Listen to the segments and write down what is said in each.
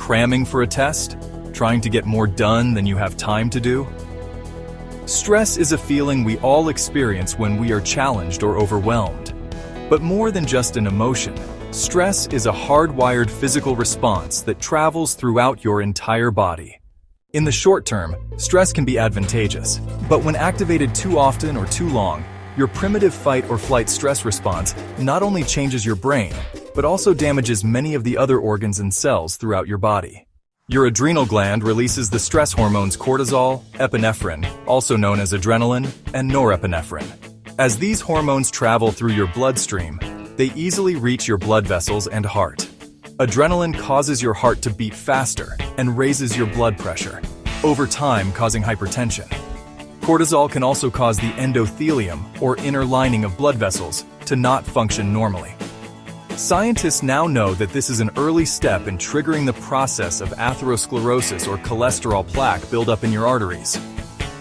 cramming for a test? Trying to get more done than you have time to do? Stress is a feeling we all experience when we are challenged or overwhelmed. But more than just an emotion, stress is a hardwired physical response that travels throughout your entire body. In the short term, stress can be advantageous, but when activated too often or too long, your primitive fight or flight stress response not only changes your brain, but also damages many of the other organs and cells throughout your body. Your adrenal gland releases the stress hormones cortisol, epinephrine, also known as adrenaline, and norepinephrine. As these hormones travel through your bloodstream, they easily reach your blood vessels and heart. Adrenaline causes your heart to beat faster and raises your blood pressure, over time causing hypertension. Cortisol can also cause the endothelium, or inner lining of blood vessels, to not function normally. Scientists now know that this is an early step in triggering the process of atherosclerosis or cholesterol plaque buildup in your arteries.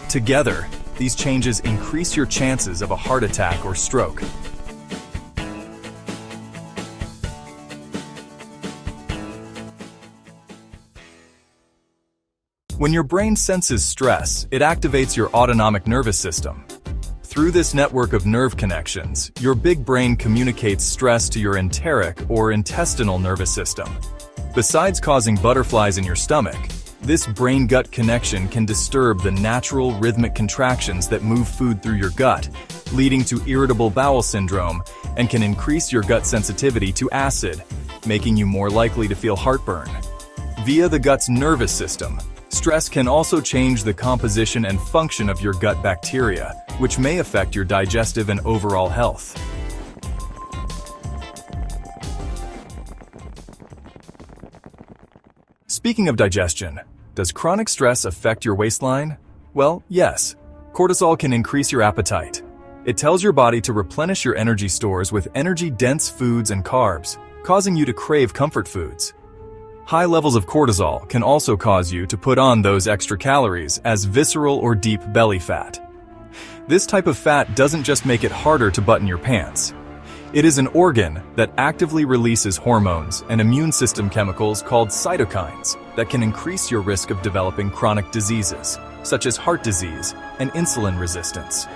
Together, these changes increase your chances of a heart attack or stroke. When your brain senses stress, it activates your autonomic nervous system. Through this network of nerve connections, your big brain communicates stress to your enteric or intestinal nervous system. Besides causing butterflies in your stomach, this brain-gut connection can disturb the natural rhythmic contractions that move food through your gut, leading to irritable bowel syndrome, and can increase your gut sensitivity to acid, making you more likely to feel heartburn. Via the gut's nervous system, stress can also change the composition and function of your gut bacteria, which may affect your digestive and overall health. Speaking of digestion, does chronic stress affect your waistline? Well, yes. Cortisol can increase your appetite. It tells your body to replenish your energy stores with energy-dense foods and carbs, causing you to crave comfort foods. High levels of cortisol can also cause you to put on those extra calories as visceral or deep belly fat. This type of fat doesn't just make it harder to button your pants. It is an organ that actively releases hormones and immune system chemicals called cytokines that can increase your risk of developing chronic diseases, such as heart disease and insulin resistance.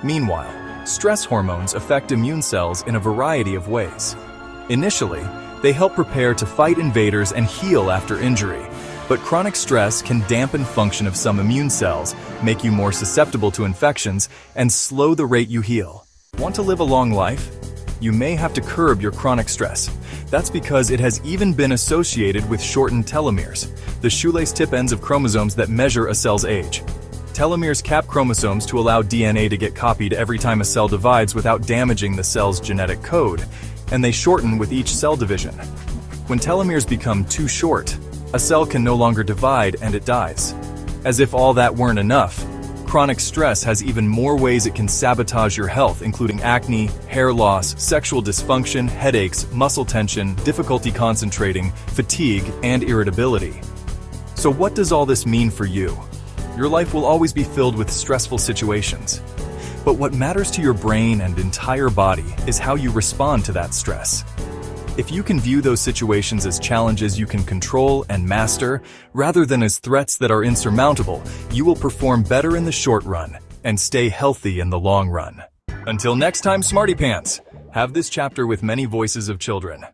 Meanwhile, stress hormones affect immune cells in a variety of ways. Initially, they help prepare to fight invaders and heal after injury, but chronic stress can dampen function of some immune cells, make you more susceptible to infections, and slow the rate you heal. Want to live a long life? You may have to curb your chronic stress. That's because it has even been associated with shortened telomeres, the shoelace tip ends of chromosomes that measure a cell's age. Telomeres cap chromosomes to allow DNA to get copied every time a cell divides without damaging the cell's genetic code, and they shorten with each cell division. When telomeres become too short, a cell can no longer divide and it dies. As if all that weren't enough, chronic stress has even more ways it can sabotage your health, including acne, hair loss, sexual dysfunction, headaches, muscle tension, difficulty concentrating, fatigue, and irritability. So what does all this mean for you? Your life will always be filled with stressful situations. But what matters to your brain and entire body is how you respond to that stress. If you can view those situations as challenges you can control and master, rather than as threats that are insurmountable, you will perform better in the short run and stay healthy in the long run. Until next time, Smarty Pants, have this chapter with many voices of children.